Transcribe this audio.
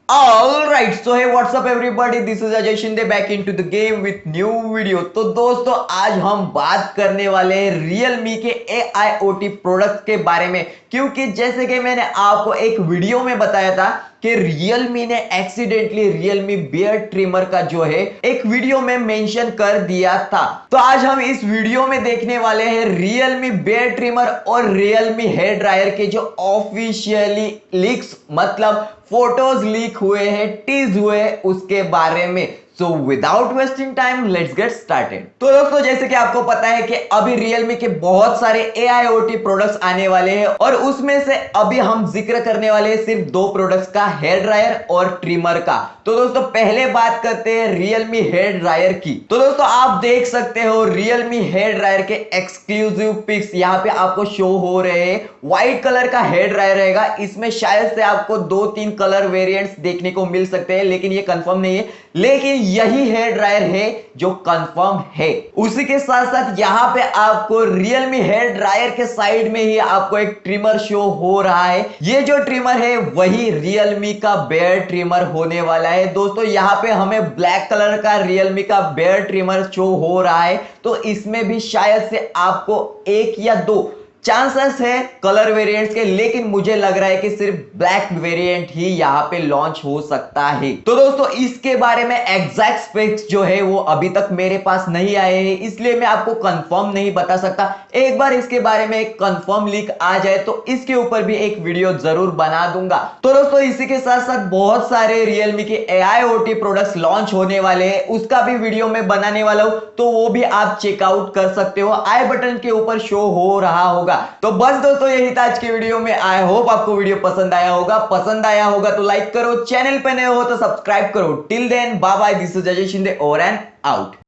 Alright, so hey, what's up everybody? This is Ajay Shinde back into the game with new video। तो दोस्तों आज हम बात करने वाले हैं Realme के AIoT प्रोडक्ट्स के बारे में, क्योंकि जैसे कि मैंने आपको एक वीडियो में बताया था कि Realme ने एक्सीडेंटली Realme बियर्ड ट्रिमर का जो है एक वीडियो में मेंशन कर दिया था। तो आज हम इस वीडियो में देखने वाले हैं Realme बियर्ड ट्रिमर और Realme हेयर ड्रायर के जो ऑफिशियली लीक्स मतलब फोटोज लीक हुए हैं, टीज हुए हैं, उसके बारे में। So without wasting time let's get started. तो दोस्तों जैसे कि आपको पता है कि अभी Realme के बहुत सारे AIoT प्रोडक्ट्स आने वाले हैं और उसमें से अभी हम जिक्र करने वाले हैं सिर्फ दो प्रोडक्ट्स का, हेयर ड्रायर और ट्रिमर का। तो दोस्तों पहले बात करते हैं Realme हेयर ड्रायर की। तो दोस्तों आप देख सकते हो Realme हेयर ड्रायर के एक्सक्लूसिव पिक्स यहाँ पे आपको शो हो रहे हैं। व्हाइट कलर का हेयर ड्रायर रहेगा, इसमें शायद से आपको 2-3 कलर वेरिएंट्स देखने को मिल सकते हैं, लेकिन ये कंफर्म नहीं है। लेकिन यही हेयर ड्रायर है जो कंफर्म है। उसी के साथ साथ यहाँ पे आपको Realme हेयर ड्रायर के साइड में ही आपको एक ट्रिमर शो हो रहा है। ये जो ट्रिमर है वही Realme का बियर्ड ट्रिमर होने वाला है। दोस्तों यहाँ पे हमें ब्लैक कलर का Realme का बियर्ड ट्रिमर शो हो रहा है, तो इसमें भी शायद से आपको एक या दो चांसेस है कलर वेरिएंट्स के, लेकिन मुझे लग रहा है कि सिर्फ ब्लैक वेरिएंट ही यहाँ पे लॉन्च हो सकता है। तो दोस्तों इसके बारे में एग्जैक्ट स्पेक्स जो है वो अभी तक मेरे पास नहीं आए हैं, इसलिए मैं आपको कंफर्म नहीं बता सकता। एक बार इसके बारे में एक कंफर्म लीक आ जाए तो इसके ऊपर भी एक वीडियो जरूर बना दूंगा। तो दोस्तों इसी के साथ साथ बहुत सारे Realme के AIoT प्रोडक्ट्स लॉन्च होने वाले हैं, उसका भी वीडियो मैं बनाने वाला हूं, तो वो भी आप चेकआउट कर सकते हो। आई बटन के ऊपर शो हो रहा होगा। तो बस दोस्तों यही था आज की वीडियो में। आई होप आपको वीडियो पसंद आया होगा। पसंद आया होगा तो लाइक करो, चैनल पे नए हो तो सब्सक्राइब करो। Till then bye bye, this is Ajay Shinde, over and out.